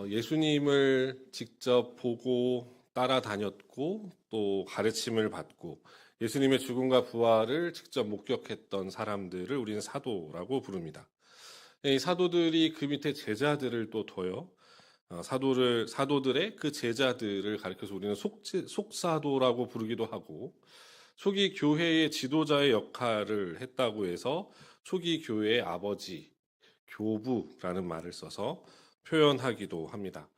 예수님을 직접 보고 따라다녔고 또 가르침을 받고 예수님의 죽음과 부활을 직접 목격했던 사람들을 우리는 사도라고 부릅니다. 이 사도들이 그 밑에 제자들을 또 둬요. 사도들의 그 제자들을 가리켜서 우리는 속사도라고 부르기도 하고, 초기 교회의 지도자의 역할을 했다고 해서 초기 교회의 아버지, 교부라는 말을 써서 표현하기도 합니다.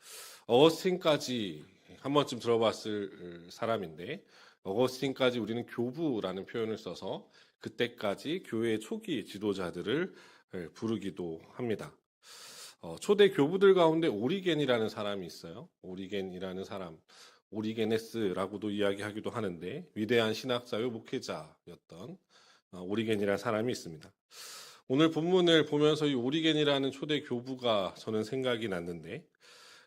어거스틴까지 한 번쯤 들어봤을 사람인데, 어거스틴까지 우리는 교부라는 표현을 써서 그때까지 교회의 초기 지도자들을 부르기도 합니다. 초대 교부들 가운데 오리겐이라는 사람이 있어요. 오리겐이라는 사람, 오리게네스라고도 이야기하기도 하는데 위대한 신학자요 목회자였던 오리겐이라는 사람이 있습니다. 오늘 본문을 보면서 이 오리겐이라는 초대 교부가 저는 생각이 났는데,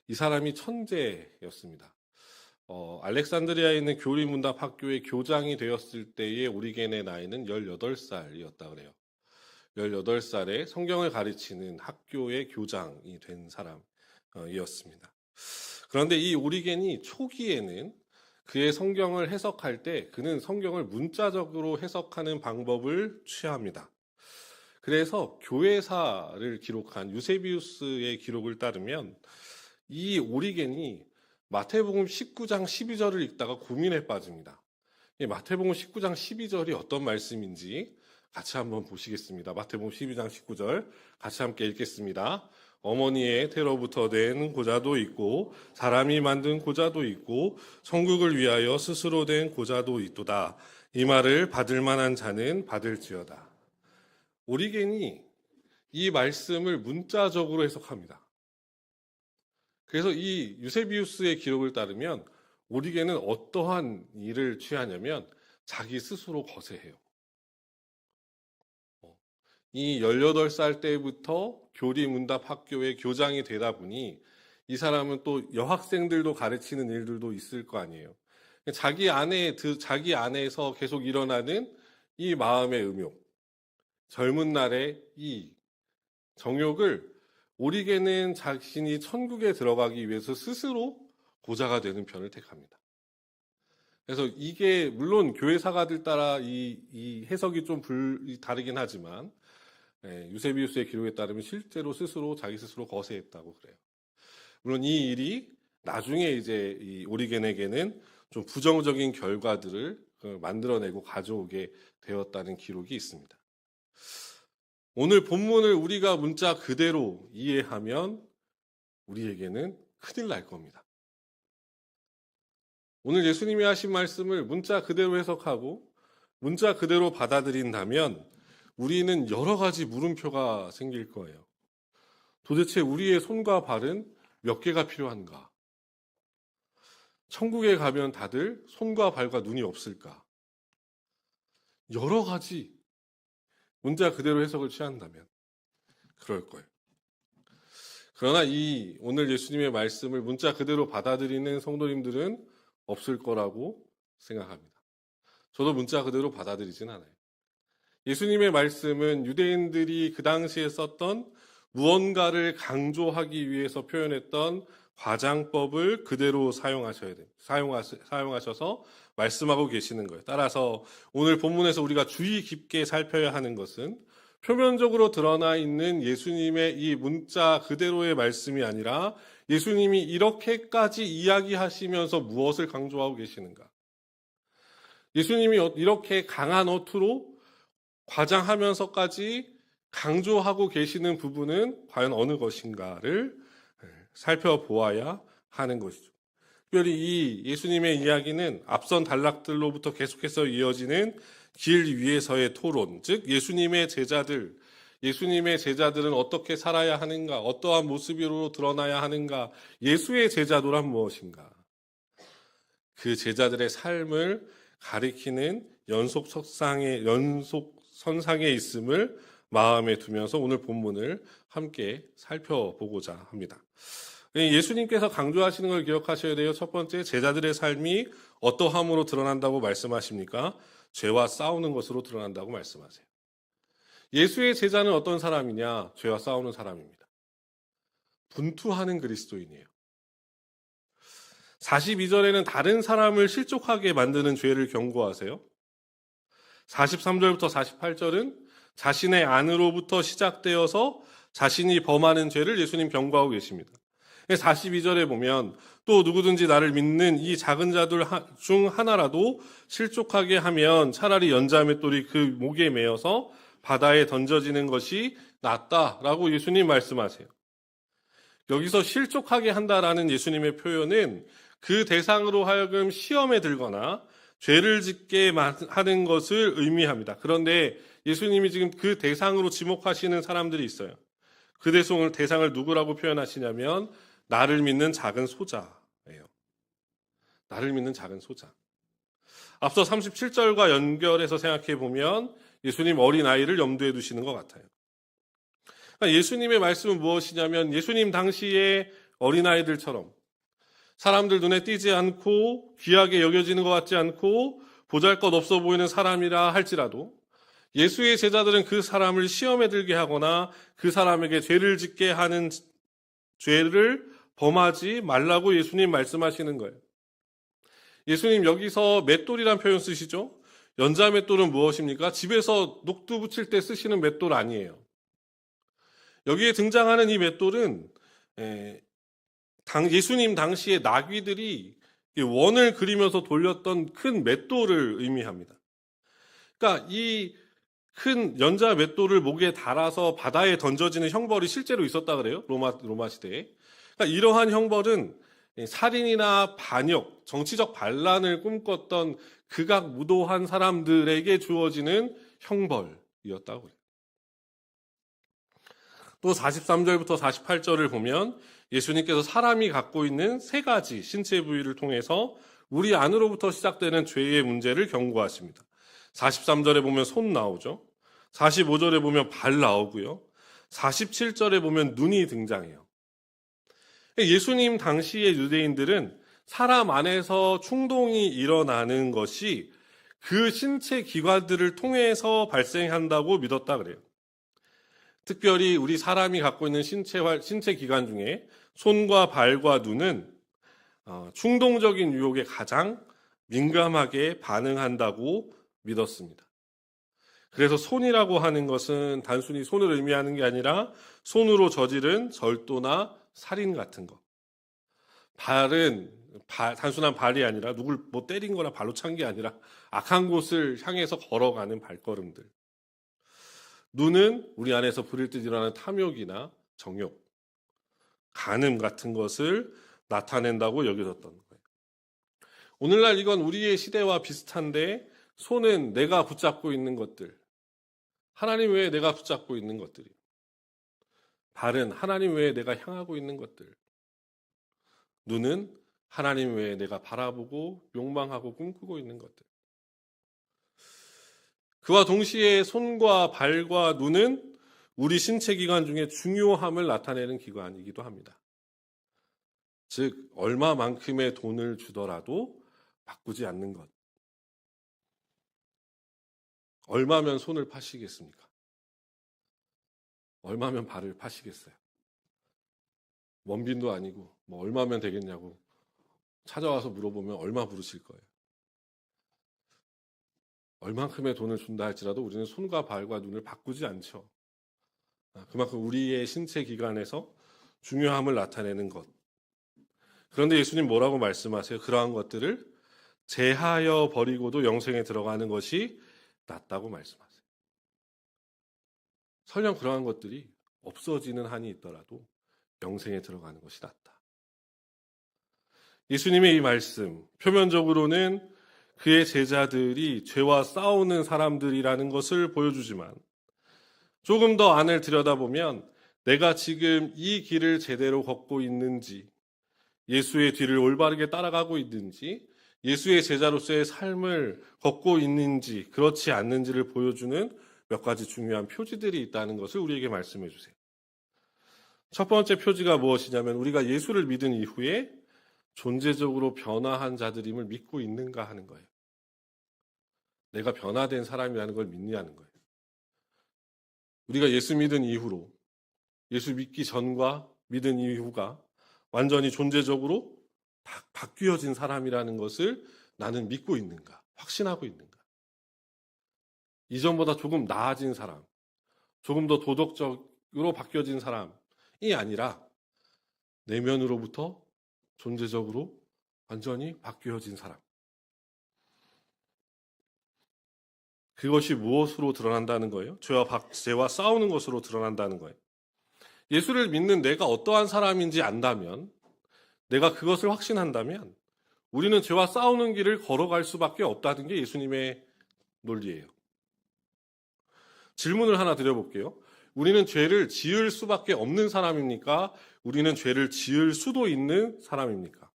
이 사람이 천재였습니다. 알렉산드리아에 있는 교리문답 학교의 교장이 되었을 때의 오리겐의 나이는 18살이었다 그래요. 18살에 성경을 가르치는 학교의 교장이 된 사람이었습니다. 그런데 이 오리겐이 초기에는 그의 성경을 해석할 때 그는 성경을 문자적으로 해석하는 방법을 취합니다. 그래서 교회사를 기록한 유세비우스의 기록을 따르면 이 오리겐이 마태복음 19장 12절을 읽다가 고민에 빠집니다. 마태복음 19장 12절이 어떤 말씀인지 같이 한번 보시겠습니다. 마태복음 12장 19절 같이 함께 읽겠습니다. 어머니의 태로부터 된 고자도 있고 사람이 만든 고자도 있고 천국을 위하여 스스로 된 고자도 있도다. 이 말을 받을 만한 자는 받을지어다. 오리겐이 이 말씀을 문자적으로 해석합니다. 그래서 이 유세비우스의 기록을 따르면 오리겐은 어떠한 일을 취하냐면 자기 스스로 거세해요. 이 18살 때부터 교리문답 학교의 교장이 되다 보니 이 사람은 또 여학생들도 가르치는 일들도 있을 거 아니에요. 자기 안에서 계속 일어나는 이 마음의 음욕, 젊은 날의 이 정욕을 오리겐은 자신이 천국에 들어가기 위해서 스스로 고자가 되는 편을 택합니다. 그래서 이게 물론 교회 사가들 따라 이 해석이 좀 다르긴 하지만 유세비우스의 기록에 따르면 실제로 자기 스스로 거세했다고 그래요. 물론 이 일이 나중에 이제 이 오리겐에게는 좀 부정적인 결과들을 만들어내고 가져오게 되었다는 기록이 있습니다. 오늘 본문을 우리가 문자 그대로 이해하면 우리에게는 큰일 날 겁니다. 오늘 예수님이 하신 말씀을 문자 그대로 해석하고 문자 그대로 받아들인다면 우리는 여러 가지 물음표가 생길 거예요. 도대체 우리의 손과 발은 몇 개가 필요한가? 천국에 가면 다들 손과 발과 눈이 없을까? 여러 가지 문자 그대로 해석을 취한다면 그럴 거예요. 그러나 오늘 예수님의 말씀을 문자 그대로 받아들이는 성도님들은 없을 거라고 생각합니다. 저도 문자 그대로 받아들이진 않아요. 예수님의 말씀은 유대인들이 그 당시에 썼던 무언가를 강조하기 위해서 표현했던 과장법을 그대로 사용하셔서 말씀하고 계시는 거예요. 따라서 오늘 본문에서 우리가 주의 깊게 살펴야 하는 것은 표면적으로 드러나 있는 예수님의 이 문자 그대로의 말씀이 아니라 예수님이 이렇게까지 이야기하시면서 무엇을 강조하고 계시는가? 예수님이 이렇게 강한 어투로 과장하면서까지 강조하고 계시는 부분은 과연 어느 것인가를 살펴보아야 하는 것이죠. 특별히 이 예수님의 이야기는 앞선 단락들로부터 계속해서 이어지는 길 위에서의 토론, 즉 예수님의 제자들은 어떻게 살아야 하는가, 어떠한 모습으로 드러나야 하는가, 예수의 제자도란 무엇인가, 그 제자들의 삶을 가리키는 연속선상에 있음을 마음에 두면서 오늘 본문을 함께 살펴보고자 합니다. 예수님께서 강조하시는 걸 기억하셔야 돼요. 첫 번째, 제자들의 삶이 어떠함으로 드러난다고 말씀하십니까? 죄와 싸우는 것으로 드러난다고 말씀하세요. 예수의 제자는 어떤 사람이냐? 죄와 싸우는 사람입니다. 분투하는 그리스도인이에요. 42절에는 다른 사람을 실족하게 만드는 죄를 경고하세요. 43절부터 48절은 자신의 안으로부터 시작되어서 자신이 범하는 죄를 예수님 경고하고 계십니다. 42절에 보면 또 누구든지 나를 믿는 이 작은 자들 중 하나라도 실족하게 하면 차라리 연자맷돌이 그 목에 매어서 바다에 던져지는 것이 낫다라고 예수님 말씀하세요. 여기서 실족하게 한다라는 예수님의 표현은 그 대상으로 하여금 시험에 들거나 죄를 짓게 하는 것을 의미합니다. 그런데 예수님이 지금 그 대상으로 지목하시는 사람들이 있어요. 그 대상을 누구라고 표현하시냐면 나를 믿는 작은 소자예요. 나를 믿는 작은 소자. 앞서 37절과 연결해서 생각해 보면 예수님 어린아이를 염두에 두시는 것 같아요. 그러니까 예수님의 말씀은 무엇이냐면 예수님 당시의 어린아이들처럼 사람들 눈에 띄지 않고 귀하게 여겨지는 것 같지 않고 보잘것없어 보이는 사람이라 할지라도 예수의 제자들은 그 사람을 시험에 들게 하거나 그 사람에게 죄를 짓게 하는 죄를 범하지 말라고 예수님 말씀하시는 거예요. 예수님 여기서 맷돌이란 표현 쓰시죠? 연자 맷돌은 무엇입니까? 집에서 녹두 붙일 때 쓰시는 맷돌 아니에요. 여기에 등장하는 이 맷돌은 예수님 당시에 나귀들이 원을 그리면서 돌렸던 큰 맷돌을 의미합니다. 그러니까 이 큰 연자 맷돌을 목에 달아서 바다에 던져지는 형벌이 실제로 있었다 그래요. 로마 시대에. 그러니까 이러한 형벌은 살인이나 반역, 정치적 반란을 꿈꿨던 극악무도한 사람들에게 주어지는 형벌이었다고 해요. 또 43절부터 48절을 보면 예수님께서 사람이 갖고 있는 세 가지 신체 부위를 통해서 우리 안으로부터 시작되는 죄의 문제를 경고하십니다. 43절에 보면 손 나오죠. 45절에 보면 발 나오고요. 47절에 보면 눈이 등장해요. 예수님 당시의 유대인들은 사람 안에서 충동이 일어나는 것이 그 신체 기관들을 통해서 발생한다고 믿었다 그래요. 특별히 우리 사람이 갖고 있는 신체 기관 중에 손과 발과 눈은 충동적인 유혹에 가장 민감하게 반응한다고 믿었습니다. 그래서 손이라고 하는 것은 단순히 손을 의미하는 게 아니라 손으로 저지른 절도나 살인 같은 것. 발은 단순한 발이 아니라 누굴 때린 거나 발로 찬 게 아니라 악한 곳을 향해서 걸어가는 발걸음들. 눈은 우리 안에서 부릴 듯 일어나는 탐욕이나 정욕, 간음 같은 것을 나타낸다고 여겨졌던 거예요. 오늘날 이건 우리의 시대와 비슷한데 손은 내가 붙잡고 있는 것들, 하나님 외에 내가 붙잡고 있는 것들이, 발은 하나님 외에 내가 향하고 있는 것들, 눈은 하나님 외에 내가 바라보고 욕망하고 꿈꾸고 있는 것들. 그와 동시에 손과 발과 눈은 우리 신체 기관 중에 중요함을 나타내는 기관이기도 합니다. 즉 얼마만큼의 돈을 주더라도 바꾸지 않는 것. 얼마면 손을 파시겠습니까? 얼마면 발을 파시겠어요? 원빈도 아니고 뭐 얼마면 되겠냐고 찾아와서 물어보면 얼마 부르실 거예요? 얼만큼의 돈을 준다 할지라도 우리는 손과 발과 눈을 바꾸지 않죠. 그만큼 우리의 신체 기관에서 중요함을 나타내는 것. 그런데 예수님 뭐라고 말씀하세요? 그러한 것들을 제하여 버리고도 영생에 들어가는 것이 낫다고 말씀하세요. 설령 그러한 것들이 없어지는 한이 있더라도 영생에 들어가는 것이 낫다. 예수님의 이 말씀, 표면적으로는 그의 제자들이 죄와 싸우는 사람들이라는 것을 보여주지만 조금 더 안을 들여다보면 내가 지금 이 길을 제대로 걷고 있는지, 예수의 뒤를 올바르게 따라가고 있는지, 예수의 제자로서의 삶을 걷고 있는지 그렇지 않는지를 보여주는 몇 가지 중요한 표지들이 있다는 것을 우리에게 말씀해 주세요. 첫 번째 표지가 무엇이냐면 우리가 예수를 믿은 이후에 존재적으로 변화한 자들임을 믿고 있는가 하는 거예요. 내가 변화된 사람이라는 걸 믿냐는 거예요. 우리가 예수 믿은 이후로 예수 믿기 전과 믿은 이후가 완전히 존재적으로 바뀌어진 사람이라는 것을 나는 믿고 있는가, 확신하고 있는가. 이전보다 조금 나아진 사람, 조금 더 도덕적으로 바뀌어진 사람이 아니라 내면으로부터 존재적으로 완전히 바뀌어진 사람. 그것이 무엇으로 드러난다는 거예요? 죄와 싸우는 것으로 드러난다는 거예요. 예수를 믿는 내가 어떠한 사람인지 안다면, 내가 그것을 확신한다면 우리는 죄와 싸우는 길을 걸어갈 수밖에 없다는 게 예수님의 논리예요. 질문을 하나 드려볼게요. 우리는 죄를 지을 수밖에 없는 사람입니까? 우리는 죄를 지을 수도 있는 사람입니까?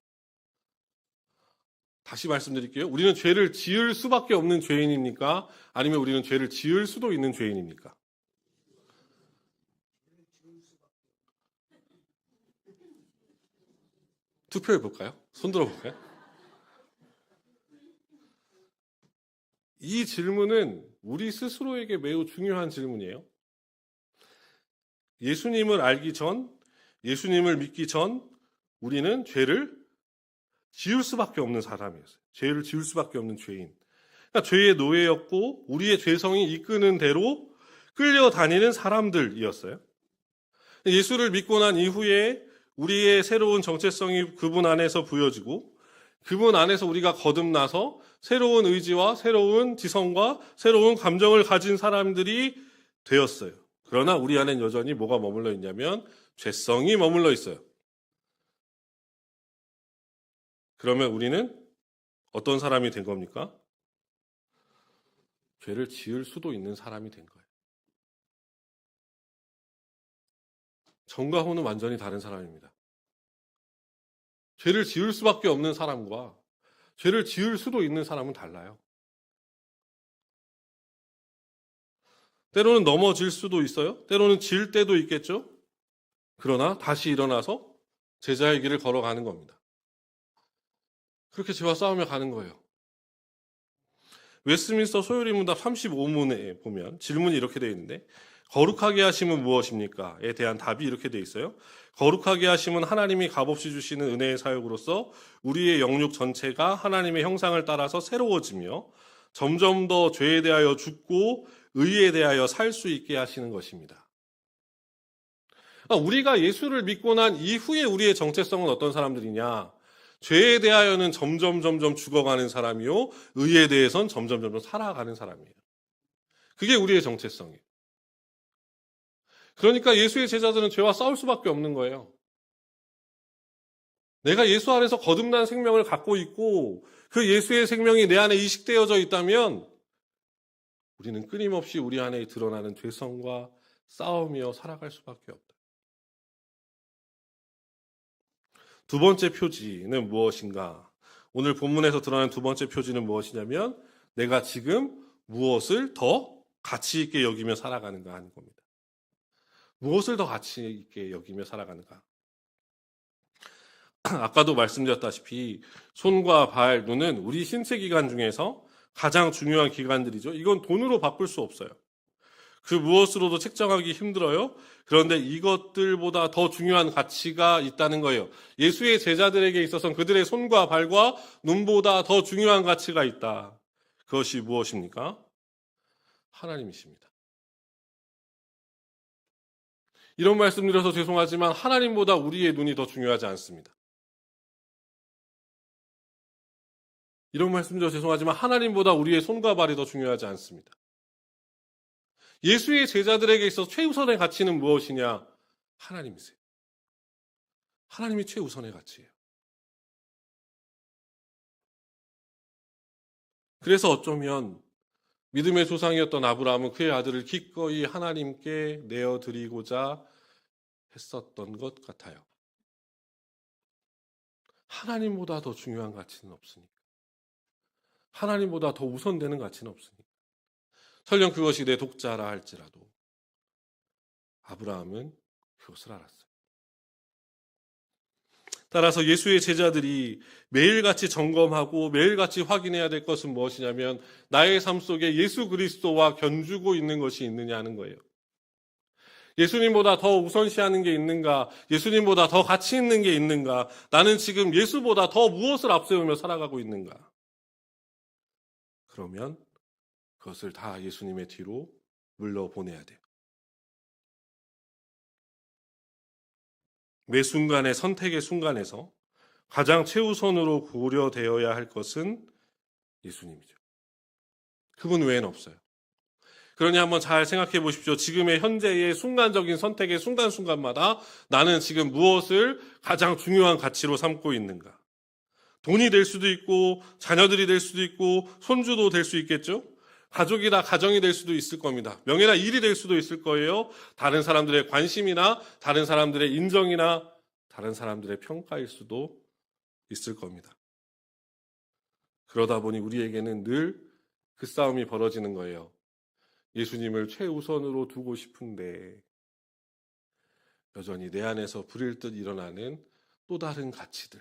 다시 말씀드릴게요. 우리는 죄를 지을 수밖에 없는 죄인입니까? 아니면 우리는 죄를 지을 수도 있는 죄인입니까? 투표해 볼까요? 손 들어 볼까요? 이 질문은 우리 스스로에게 매우 중요한 질문이에요. 예수님을 알기 전, 예수님을 믿기 전 우리는 죄를 지을 수밖에 없는 사람이었어요. 죄를 지을 수밖에 없는 죄인. 그러니까 죄의 노예였고 우리의 죄성이 이끄는 대로 끌려다니는 사람들이었어요. 예수를 믿고 난 이후에 우리의 새로운 정체성이 그분 안에서 부여지고 그분 안에서 우리가 거듭나서 새로운 의지와 새로운 지성과 새로운 감정을 가진 사람들이 되었어요. 그러나 우리 안엔 여전히 뭐가 머물러 있냐면 죄성이 머물러 있어요. 그러면 우리는 어떤 사람이 된 겁니까? 죄를 지을 수도 있는 사람이 된 거예요. 전과 후는 완전히 다른 사람입니다. 죄를 지을 수밖에 없는 사람과 죄를 지을 수도 있는 사람은 달라요. 때로는 넘어질 수도 있어요. 때로는 질 때도 있겠죠. 그러나 다시 일어나서 제자의 길을 걸어가는 겁니다. 그렇게 죄와 싸우며 가는 거예요. 웨스트민스터 소요리 문답 35문에 보면 질문이 이렇게 되어 있는데 거룩하게 하심은 무엇입니까? 에 대한 답이 이렇게 되어 있어요. 거룩하게 하심은 하나님이 값없이 주시는 은혜의 사역으로서 우리의 영육 전체가 하나님의 형상을 따라서 새로워지며 점점 더 죄에 대하여 죽고 의에 대하여 살 수 있게 하시는 것입니다. 우리가 예수를 믿고 난 이후에 우리의 정체성은 어떤 사람들이냐? 죄에 대하여는 점점 죽어가는 사람이요, 의에 대해서는 점점 살아가는 사람이에요. 그게 우리의 정체성이에요. 그러니까 예수의 제자들은 죄와 싸울 수밖에 없는 거예요. 내가 예수 안에서 거듭난 생명을 갖고 있고 그 예수의 생명이 내 안에 이식되어져 있다면 우리는 끊임없이 우리 안에 드러나는 죄성과 싸우며 살아갈 수밖에 없다. 두 번째 표지는 무엇인가? 오늘 본문에서 드러나는 두 번째 표지는 무엇이냐면 내가 지금 무엇을 더 가치 있게 여기며 살아가는가 하는 겁니다. 무엇을 더 가치 있게 여기며 살아가는가? 아까도 말씀드렸다시피 손과 발, 눈은 우리 신체 기관 중에서 가장 중요한 기관들이죠. 이건 돈으로 바꿀 수 없어요. 그 무엇으로도 책정하기 힘들어요. 그런데 이것들보다 더 중요한 가치가 있다는 거예요. 예수의 제자들에게 있어서는 그들의 손과 발과 눈보다 더 중요한 가치가 있다. 그것이 무엇입니까? 하나님이십니다. 이런 말씀드려서 죄송하지만 하나님보다 우리의 눈이 더 중요하지 않습니다. 이런 말씀드려서 죄송하지만 하나님보다 우리의 손과 발이 더 중요하지 않습니다. 예수의 제자들에게 있어서 최우선의 가치는 무엇이냐? 하나님이세요. 하나님이 최우선의 가치예요. 그래서 어쩌면 믿음의 조상이었던 아브라함은 그의 아들을 기꺼이 하나님께 내어드리고자 했었던 것 같아요. 하나님보다 더 중요한 가치는 없으니까. 하나님보다 더 우선되는 가치는 없으니까. 설령 그것이 내 독자라 할지라도 아브라함은 그것을 알았어요. 따라서 예수의 제자들이 매일같이 점검하고 매일같이 확인해야 될 것은 무엇이냐면 나의 삶 속에 예수 그리스도와 견주고 있는 것이 있느냐 하는 거예요. 예수님보다 더 우선시하는 게 있는가? 예수님보다 더 가치 있는 게 있는가? 나는 지금 예수보다 더 무엇을 앞세우며 살아가고 있는가? 그러면 그것을 다 예수님의 뒤로 물러보내야 돼요. 매 순간의 선택의 순간에서 가장 최우선으로 고려되어야 할 것은 예수님이죠. 그분 외에는 없어요. 그러니 한번 잘 생각해 보십시오. 지금의 현재의 순간적인 선택의 순간순간마다 나는 지금 무엇을 가장 중요한 가치로 삼고 있는가? 돈이 될 수도 있고 자녀들이 될 수도 있고 손주도 될 수 있겠죠? 가족이나 가정이 될 수도 있을 겁니다. 명예나 일이 될 수도 있을 거예요. 다른 사람들의 관심이나 다른 사람들의 인정이나 다른 사람들의 평가일 수도 있을 겁니다. 그러다 보니 우리에게는 늘 그 싸움이 벌어지는 거예요. 예수님을 최우선으로 두고 싶은데 여전히 내 안에서 불일 듯 일어나는 또 다른 가치들.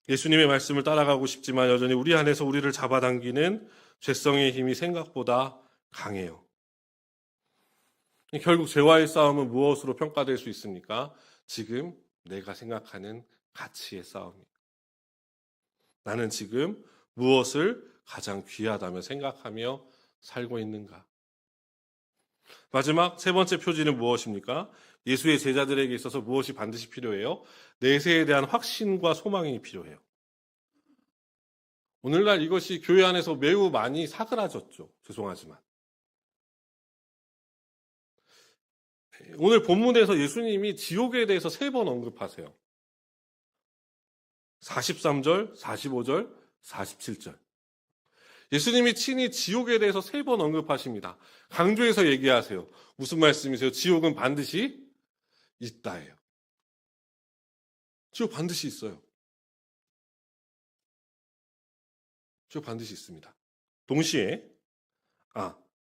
예수님의 말씀을 따라가고 싶지만 여전히 우리 안에서 우리를 잡아당기는 죄성의 힘이 생각보다 강해요. 결국 죄와의 싸움은 무엇으로 평가될 수 있습니까? 지금 내가 생각하는 가치의 싸움이에요. 나는 지금 무엇을 가장 귀하다며 생각하며 살고 있는가? 마지막 세 번째 표지는 무엇입니까? 예수의 제자들에게 있어서 무엇이 반드시 필요해요? 내세에 대한 확신과 소망이 필요해요. 오늘날 이것이 교회 안에서 매우 많이 사그라졌죠. 죄송하지만. 오늘 본문에서 예수님이 지옥에 대해서 3번 언급하세요. 43절, 45절, 47절. 예수님이 친히 지옥에 대해서 3번 언급하십니다. 강조해서 얘기하세요. 무슨 말씀이세요? 지옥은 반드시 있다예요. 지옥 반드시 있어요. 지옥 반드시 있습니다. 동시에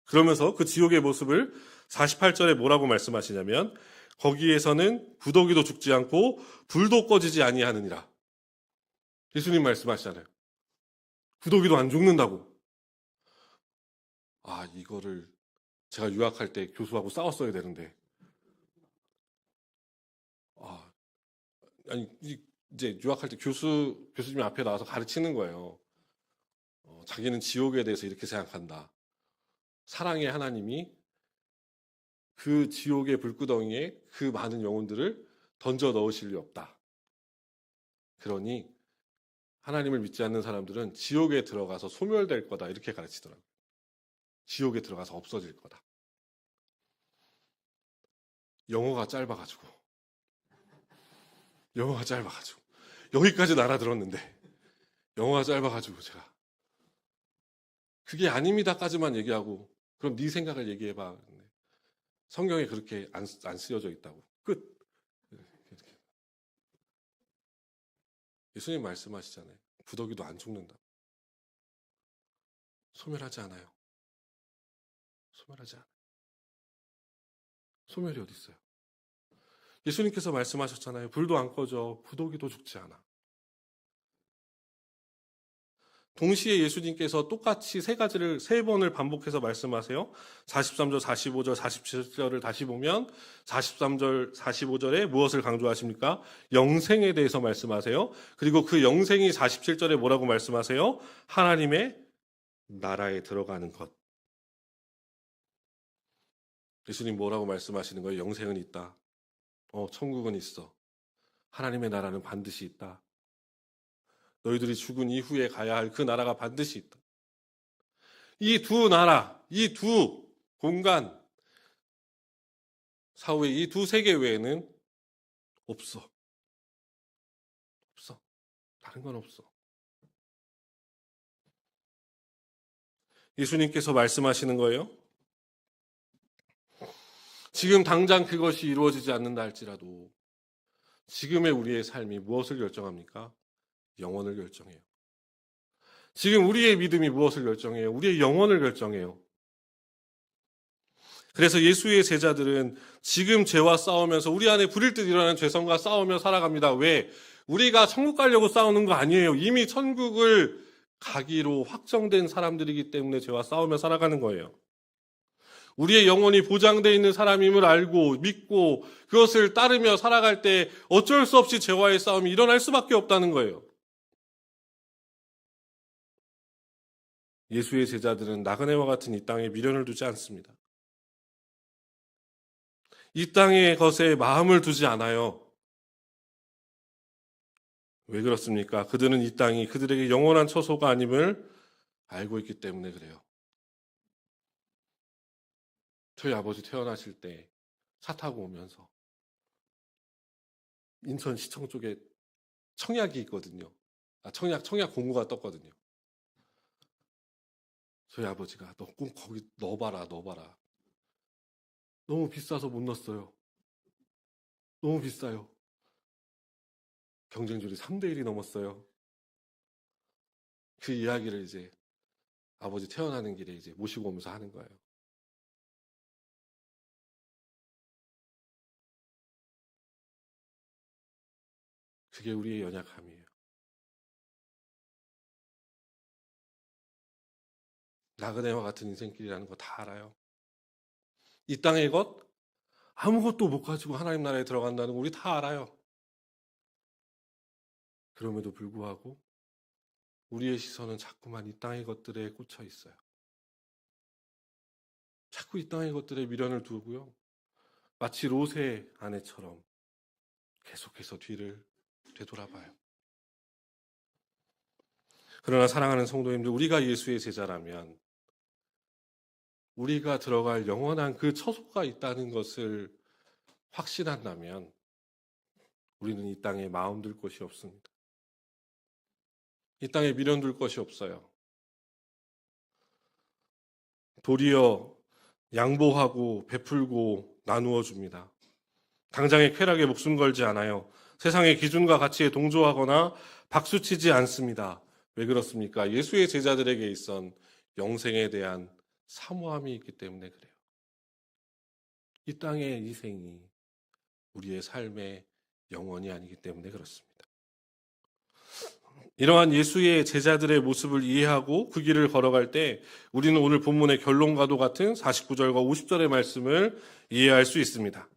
그러면서 그 지옥의 모습을 48절에 뭐라고 말씀하시냐면 거기에서는 구더기도 죽지 않고 불도 꺼지지 아니하느니라. 예수님 말씀하시잖아요. 구더기도 안 죽는다고. 이거를 제가 유학할 때 교수하고 싸웠어야 되는데. 이제 유학할 때 교수님 앞에 나와서 가르치는 거예요. 자기는 지옥에 대해서 이렇게 생각한다. 사랑의 하나님이 그 지옥의 불구덩이에 그 많은 영혼들을 던져 넣으실 리 없다. 그러니 하나님을 믿지 않는 사람들은 지옥에 들어가서 소멸될 거다. 이렇게 가르치더라고요. 지옥에 들어가서 없어질 거다. 영어가 짧아가지고 여기까지 알아들었는데 영어가 짧아가지고 제가 그게 아닙니다까지만 얘기하고 그럼 네 생각을 얘기해봐. 성경에 그렇게 안 쓰여져 있다고. 끝. 예수님 말씀하시잖아요. 구더기도 안 죽는다. 소멸하지 않아요. 소멸이 어디 있어요? 예수님께서 말씀하셨잖아요. 불도 안 꺼져. 구더기도 죽지 않아. 동시에 예수님께서 똑같이 3번을 반복해서 말씀하세요. 43절, 45절, 47절을 다시 보면 43절, 45절에 무엇을 강조하십니까? 영생에 대해서 말씀하세요. 그리고 그 영생이 47절에 뭐라고 말씀하세요? 하나님의 나라에 들어가는 것. 예수님 뭐라고 말씀하시는 거예요? 영생은 있다. 천국은 있어. 하나님의 나라는 반드시 있다. 너희들이 죽은 이후에 가야 할 그 나라가 반드시 있다. 이 두 나라, 이 두 공간, 사후의 이 두 세계 외에는 없어. 다른 건 없어. 예수님께서 말씀하시는 거예요. 지금 당장 그것이 이루어지지 않는다 할지라도 지금의 우리의 삶이 무엇을 결정합니까? 영혼을 결정해요. 지금 우리의 믿음이 무엇을 결정해요? 우리의 영혼을 결정해요. 그래서 예수의 제자들은 지금 죄와 싸우면서 우리 안에 불일 듯 일어나는 죄성과 싸우며 살아갑니다. 왜? 우리가 천국 가려고 싸우는 거 아니에요. 이미 천국을 가기로 확정된 사람들이기 때문에 죄와 싸우며 살아가는 거예요. 우리의 영혼이 보장되어 있는 사람임을 알고 믿고 그것을 따르며 살아갈 때 어쩔 수 없이 죄와의 싸움이 일어날 수밖에 없다는 거예요. 예수의 제자들은 나그네와 같은 이 땅에 미련을 두지 않습니다. 이 땅의 것에 마음을 두지 않아요. 왜 그렇습니까? 그들은 이 땅이 그들에게 영원한 처소가 아님을 알고 있기 때문에 그래요. 저희 아버지 태어나실 때 차 타고 오면서 인천시청 쪽에 청약이 있거든요. 청약 공고가 떴거든요. 저희 아버지가 너 꼭 거기 넣어봐라. 너무 비싸서 못 넣었어요. 너무 비싸요. 경쟁률이 3대1이 넘었어요. 그 이야기를 이제 아버지 태어나는 길에 이제 모시고 오면서 하는 거예요. 그게 우리의 연약함이에요. 나그네와 같은 인생길이라는 거 다 알아요. 이 땅의 것 아무것도 못 가지고 하나님 나라에 들어간다는 거 우리 다 알아요. 그럼에도 불구하고 우리의 시선은 자꾸만 이 땅의 것들에 꽂혀 있어요. 자꾸 이 땅의 것들에 미련을 두고요. 마치 롯의 아내처럼 계속해서 뒤를 되돌아봐요. 그러나 사랑하는 성도님들, 우리가 예수의 제자라면 우리가 들어갈 영원한 그 처소가 있다는 것을 확신한다면 우리는 이 땅에 마음 둘 곳이 없습니다. 이 땅에 미련 둘 것이 없어요. 도리어 양보하고 베풀고 나누어 줍니다. 당장의 쾌락에 목숨 걸지 않아요. 세상의 기준과 가치에 동조하거나 박수치지 않습니다. 왜 그렇습니까? 예수의 제자들에게 있선 영생에 대한 사모함이 있기 때문에 그래요. 이 땅의 희생이 우리의 삶의 영원이 아니기 때문에 그렇습니다. 이러한 예수의 제자들의 모습을 이해하고 그 길을 걸어갈 때 우리는 오늘 본문의 결론과도 같은 49절과 50절의 말씀을 이해할 수 있습니다.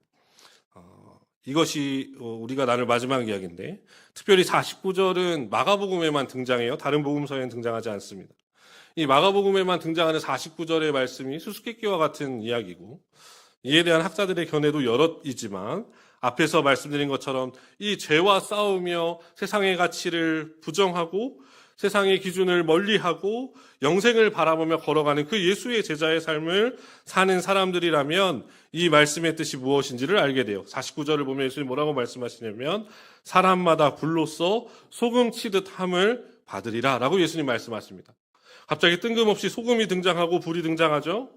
이것이 우리가 나눌 마지막 이야기인데, 특별히 49절은 마가복음에만 등장해요. 다른 복음서에는 등장하지 않습니다. 이 마가복음에만 등장하는 49절의 말씀이 수수께끼와 같은 이야기고, 이에 대한 학자들의 견해도 여럿이지만 앞에서 말씀드린 것처럼 이 죄와 싸우며 세상의 가치를 부정하고 세상의 기준을 멀리하고 영생을 바라보며 걸어가는 그 예수의 제자의 삶을 사는 사람들이라면 이 말씀의 뜻이 무엇인지를 알게 돼요. 49절을 보면 예수님이 뭐라고 말씀하시냐면 사람마다 불로써 소금 치듯 함을 받으리라 라고 예수님 말씀하십니다. 갑자기 뜬금없이 소금이 등장하고 불이 등장하죠.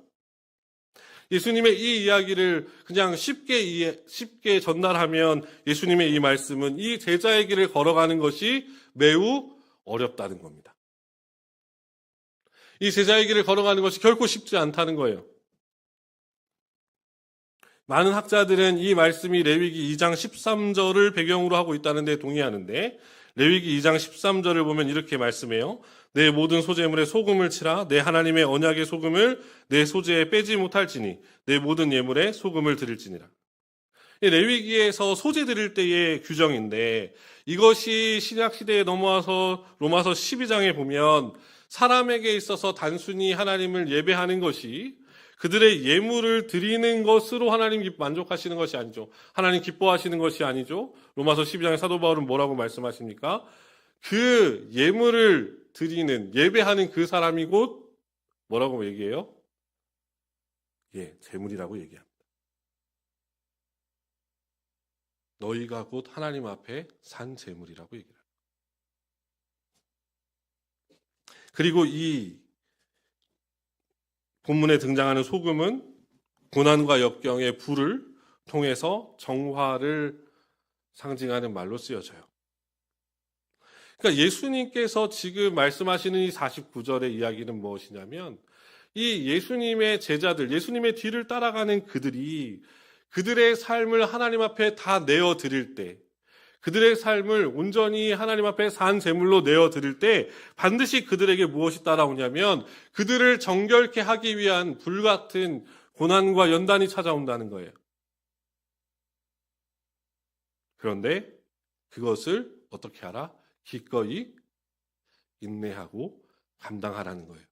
예수님의 이 이야기를 그냥 쉽게 전달하면 예수님의 이 말씀은 이 제자의 길을 걸어가는 것이 매우 어렵다는 겁니다. 이 제자의 길을 걸어가는 것이 결코 쉽지 않다는 거예요. 많은 학자들은 이 말씀이 레위기 2장 13절을 배경으로 하고 있다는 데 동의하는데, 레위기 2장 13절을 보면 이렇게 말씀해요. 내 모든 소재물에 소금을 치라. 내 하나님의 언약의 소금을 내 소재에 빼지 못할지니 내 모든 예물에 소금을 드릴지니라. 레위기에서 소재 드릴 때의 규정인데, 이것이 신약시대에 넘어와서 로마서 12장에 보면 사람에게 있어서 단순히 하나님을 예배하는 것이 그들의 예물을 드리는 것으로 하나님 만족하시는 것이 아니죠. 하나님 기뻐하시는 것이 아니죠. 로마서 12장에 사도 바울은 뭐라고 말씀하십니까? 그 예물을 드리는, 예배하는 그 사람이 곧 뭐라고 얘기해요? 재물이라고 얘기합니다. 너희가 곧 하나님 앞에 산 재물이라고 얘기를 합니다. 그리고 이 본문에 등장하는 소금은 고난과 역경의 불을 통해서 정화를 상징하는 말로 쓰여져요. 그러니까 예수님께서 지금 말씀하시는 이 49절의 이야기는 무엇이냐면, 이 예수님의 제자들, 예수님의 뒤를 따라가는 그들이 그들의 삶을 하나님 앞에 다 내어드릴 때, 그들의 삶을 온전히 하나님 앞에 산 제물로 내어드릴 때 반드시 그들에게 무엇이 따라오냐면 그들을 정결케 하기 위한 불같은 고난과 연단이 찾아온다는 거예요. 그런데 그것을 어떻게 하라? 기꺼이 인내하고 감당하라는 거예요.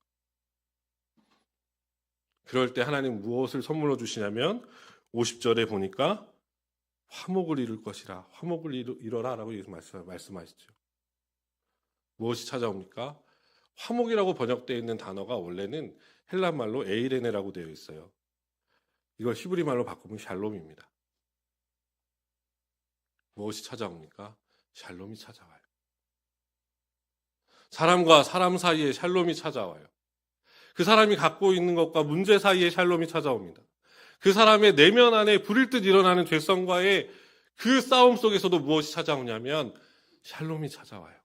그럴 때 하나님 무엇을 선물로 주시냐면 50절에 보니까 화목을 이룰 것이라. 화목을 이뤄라 라고 말씀하시죠. 무엇이 찾아옵니까? 화목이라고 번역되어 있는 단어가 원래는 헬란말로 에이레네라고 되어 있어요. 이걸 히브리 말로 바꾸면 샬롬입니다. 무엇이 찾아옵니까? 샬롬이 찾아와요. 사람과 사람 사이에 샬롬이 찾아와요. 그 사람이 갖고 있는 것과 문제 사이에 샬롬이 찾아옵니다. 그 사람의 내면 안에 불일 듯 일어나는 죄성과의 그 싸움 속에서도 무엇이 찾아오냐면 샬롬이 찾아와요.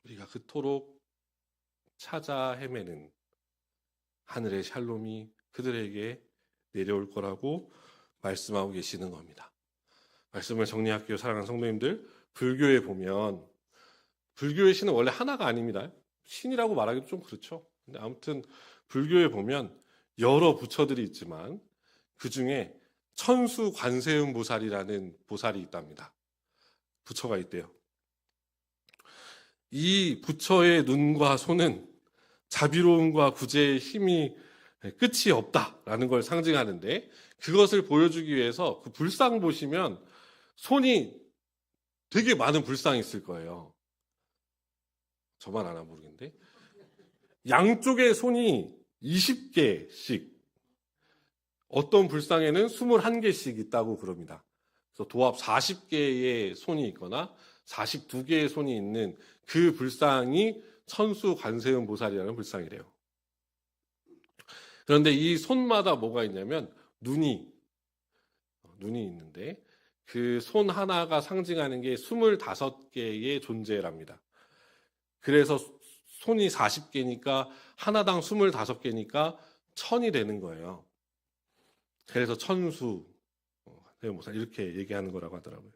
우리가 그토록 찾아 헤매는 하늘의 샬롬이 그들에게 내려올 거라고 말씀하고 계시는 겁니다. 말씀을 정리할게요. 사랑하는 성도님들, 불교에 보면 불교의 신은 원래 하나가 아닙니다. 신이라고 말하기도 좀 그렇죠. 근데 아무튼 불교에 보면 여러 부처들이 있지만 그 중에 천수 관세음 보살이라는 보살이 있답니다. 부처가 있대요. 이 부처의 눈과 손은 자비로움과 구제의 힘이 끝이 없다라는 걸 상징하는데, 그것을 보여주기 위해서 그 불상 보시면 손이 되게 많은 불상이 있을 거예요. 저만 아나 모르겠는데 양쪽에 손이 20개씩, 어떤 불상에는 21개씩 있다고 그럽니다. 그래서 도합 40개의 손이 있거나 42개의 손이 있는 그 불상이 천수 관세음 보살이라는 불상이래요. 그런데 이 손마다 뭐가 있냐면 눈이 있는데 그 손 하나가 상징하는 게 25개의 존재랍니다. 그래서 손이 40개니까 하나당 25개니까 1000이 되는 거예요. 그래서 천수 보살 이렇게 얘기하는 거라고 하더라고요.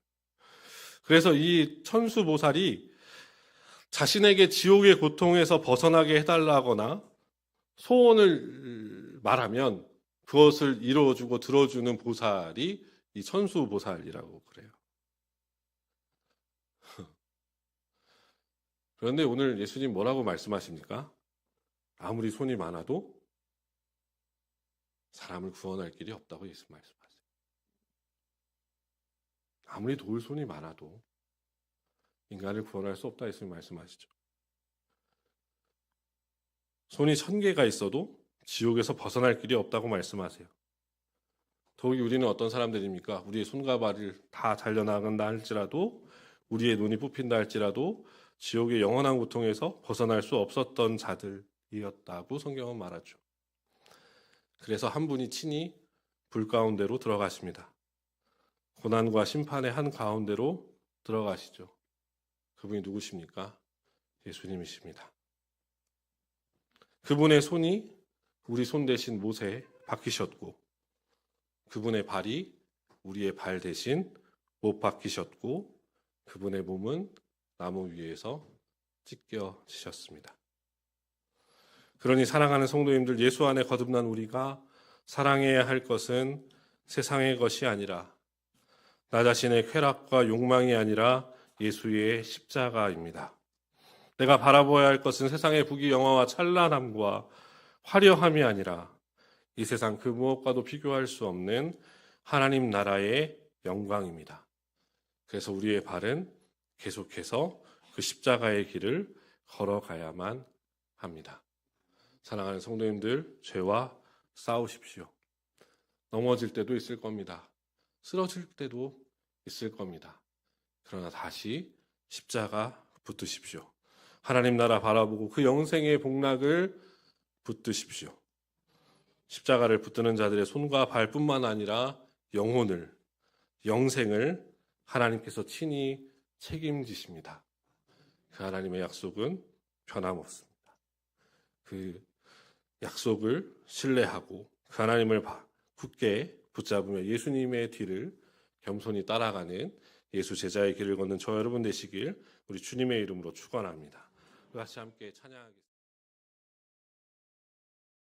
그래서 이 천수 보살이 자신에게 지옥의 고통에서 벗어나게 해달라거나 소원을 말하면 그것을 이루어주고 들어주는 보살이 이 천수 보살이라고 그래요. 그런데 오늘 예수님 뭐라고 말씀하십니까? 아무리 손이 많아도 사람을 구원할 길이 없다고 예수 말씀하세요. 아무리 도울 손이 많아도 인간을 구원할 수 없다 예수님 말씀하시죠. 손이 1000개가 있어도 지옥에서 벗어날 길이 없다고 말씀하세요. 더욱이 우리는 어떤 사람들입니까? 우리의 손과 발을 다 잘려나간다 할지라도, 우리의 눈이 뽑힌다 할지라도 지옥의 영원한 고통에서 벗어날 수 없었던 자들이었다고 성경은 말하죠. 그래서 한 분이 친히 불 가운데로 들어가십니다. 고난과 심판의 한 가운데로 들어가시죠. 그분이 누구십니까? 예수님이십니다. 그분의 손이 우리 손 대신 못에 박히셨고, 그분의 발이 우리의 발 대신 못 박히셨고, 그분의 몸은 나무 위에서 찢겨지셨습니다. 그러니 사랑하는 성도님들, 예수 안에 거듭난 우리가 사랑해야 할 것은 세상의 것이 아니라, 나 자신의 쾌락과 욕망이 아니라 예수의 십자가입니다. 내가 바라보아야 할 것은 세상의 부귀 영화와 찬란함과 화려함이 아니라 이 세상 그 무엇과도 비교할 수 없는 하나님 나라의 영광입니다. 그래서 우리의 발은 계속해서 그 십자가의 길을 걸어가야만 합니다. 사랑하는 성도님들, 죄와 싸우십시오. 넘어질 때도 있을 겁니다. 쓰러질 때도 있을 겁니다. 그러나 다시 십자가 붙드십시오. 하나님 나라 바라보고 그 영생의 복락을 붙드십시오. 십자가를 붙드는 자들의 손과 발뿐만 아니라 영혼을, 영생을 하나님께서 친히 책임지십니다. 그 하나님의 약속은 변함없습니다. 그 약속을 신뢰하고 그 하나님을 굳게 붙잡으며 예수님의 뒤를 겸손히 따라가는 예수 제자의 길을 걷는 저 여러분 되시길 우리 주님의 이름으로 축원합니다. 같이 함께 찬양하겠습니다.